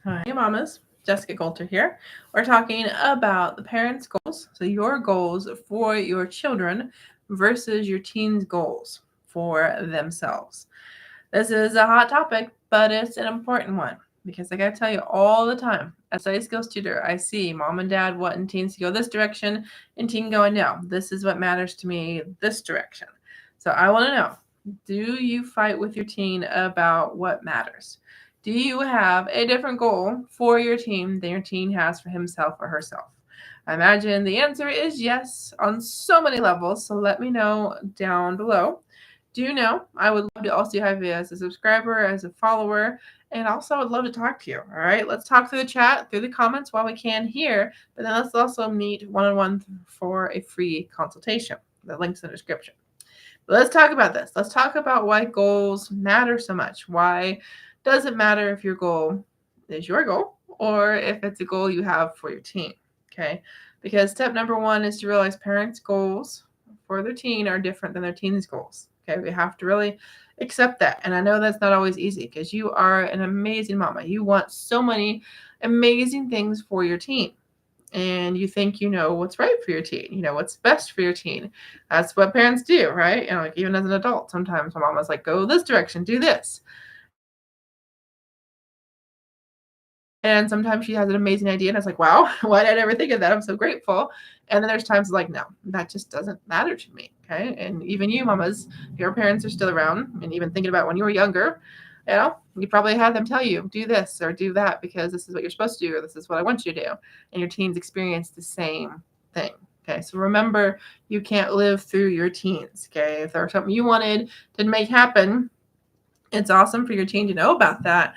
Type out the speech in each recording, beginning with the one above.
Hi, mamas. Jessyka Coulter here. We're talking about the parents' goals, so your goals for your children versus your teens' goals for themselves. This is a hot topic, but it's an important one because I got to tell you all the time, as a study skills tutor, I see mom and dad wanting teens to go this direction and teen going, no, this is what matters to me, this direction. So I want to know, do you fight with your teen about what matters? Do you have a different goal for your teen than your teen has for himself or herself? I imagine the answer is yes on so many levels, so let me know down below. Do you know? I would love to also have you as a subscriber, as a follower, and also I would love to talk to you. All right, let's talk through the chat, through the comments while we can here, but then let's also meet one-on-one for a free consultation. The link's in the description. But let's talk about this. Let's talk about why goals matter so much. Why does it matter if your goal is your goal or if it's a goal you have for your teen? Okay, because step number one is to realize parents' goals for their teen are different than their teen's goals. Okay, we have to really accept that. And I know that's not always easy because you are an amazing mama. You want so many amazing things for your teen. And you think you know what's right for your teen, you know what's best for your teen. That's what parents do, right? And like even as an adult, sometimes my mama's like, go this direction, do this. And sometimes she has an amazing idea, and it's like, wow, why did I never think of that? I'm so grateful. And then there's times like, no, that just doesn't matter to me. Okay. And even you, mamas, your parents are still around, and even thinking about when you were younger, you probably had them tell you, do this or do that because this is what you're supposed to do, or this is what I want you to do. And your teens experience the same thing. Okay. So remember, you can't live through your teens. Okay. If there's something you wanted to make happen, it's awesome for your teen to know about that,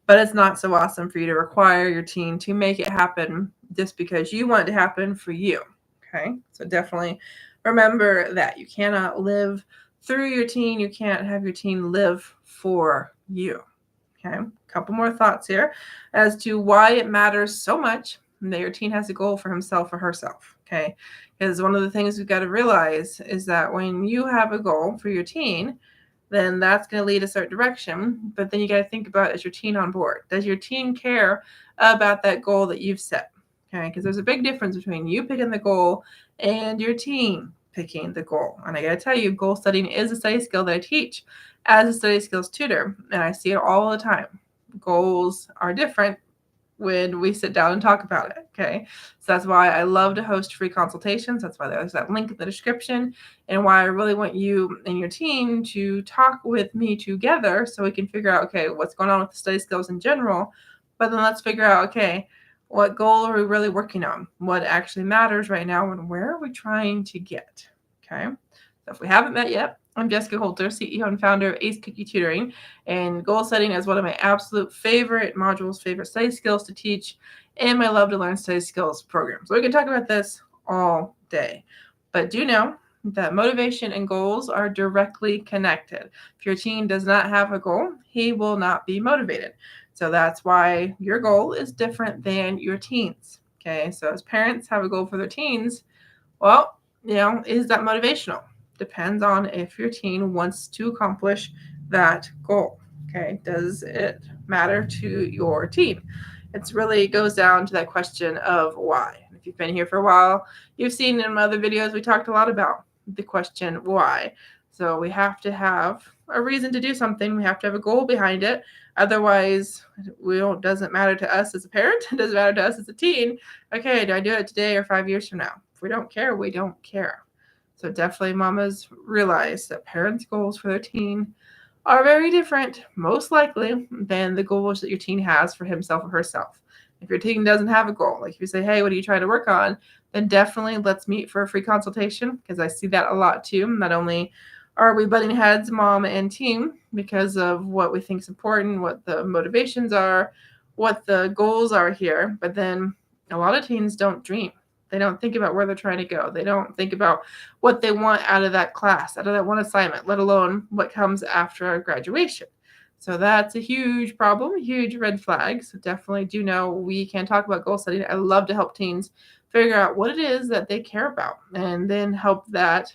but it's not so awesome for you to require your teen to make it happen just because you want it to happen for you. Okay. So definitely remember that you cannot live through your teen. You can't have your teen live for you. Okay. A couple more thoughts here as to why it matters so much that your teen has a goal for himself or herself. Okay. Because one of the things we've got to realize is that when you have a goal for your teen, then that's going to lead a certain direction. But then you got to think about, is your teen on board? Does your teen care about that goal that you've set? Okay, because there's a big difference between you picking the goal and your teen picking the goal. And I got to tell you, goal setting is a study skill that I teach as a study skills tutor, and I see it all the time. Goals are different when we sit down and talk about it. Okay. So that's why I love to host free consultations. That's why there's that link in the description, and why I really want you and your team to talk with me together so we can figure out, okay, what's going on with the study skills in general. But then let's figure out, okay, what goal are we really working on? What actually matters right now, and where are we trying to get? Okay. So if we haven't met yet, I'm Jessyka Coulter, CEO and founder of Ace Cookie Tutoring, and goal setting is one of my absolute favorite modules, favorite study skills to teach, and my love to learn study skills program. So we can talk about this all day. But do know that motivation and goals are directly connected. If your teen does not have a goal, he will not be motivated. So that's why your goal is different than your teens. Okay, so as parents have a goal for their teens, well, is that motivational? Depends on if your teen wants to accomplish that goal. Okay, does it matter to your teen? It really goes down to that question of why. If you've been here for a while, you've seen in my other videos we talked a lot about the question why. So we have to have a reason to do something. We have to have a goal behind it. Otherwise, it doesn't matter to us as a parent. It doesn't matter to us as a teen. Okay, do I do it today or 5 years from now? If we don't care, we don't care. So definitely mamas realize that parents' goals for their teen are very different, most likely, than the goals that your teen has for himself or herself. If your teen doesn't have a goal, like if you say, hey, what are you trying to work on? Then definitely let's meet for a free consultation, because I see that a lot too. Not only are we butting heads, mom and teen, because of what we think is important, what the motivations are, what the goals are here, but then a lot of teens don't dream. They don't think about where they're trying to go. They don't think about what they want out of that class, out of that one assignment, let alone what comes after graduation. So that's a huge problem, a huge red flag. So definitely do know we can talk about goal setting. I love to help teens figure out what it is that they care about, and then help that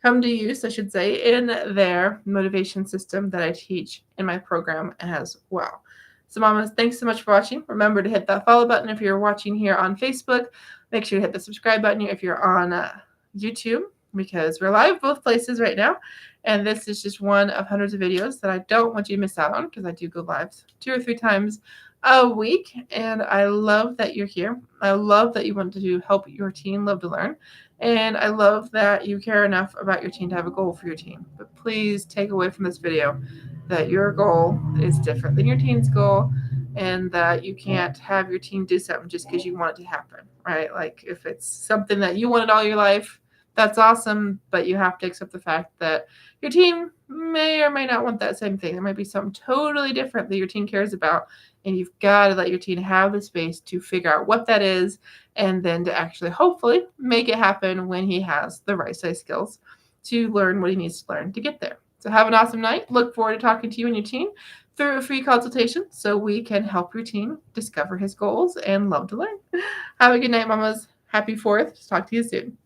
come to use, I should say, in their motivation system that I teach in my program as well. So mamas, thanks so much for watching. Remember to hit that follow button if you're watching here on Facebook. Make sure to hit the subscribe button if you're on YouTube, because we're live both places right now. And this is just one of hundreds of videos that I don't want you to miss out on, because I do go live 2 or 3 times a week. And I love that you're here. I love that you want to help your teen love to learn. And I love that you care enough about your teen to have a goal for your teen. But please take away from this video that your goal is different than your teen's goal, and that you can't have your teen do something just because you want it to happen, right? Like, if it's something that you wanted all your life, that's awesome, but you have to accept the fact that your teen may or may not want that same thing. There might be something totally different that your teen cares about, and you've got to let your teen have the space to figure out what that is, and then to actually hopefully make it happen when he has the right size skills to learn what he needs to learn to get there. So have an awesome night. Look forward to talking to you and your teen through a free consultation so we can help your teen discover his goals and love to learn. Have a good night, mamas. Happy 4th. Talk to you soon.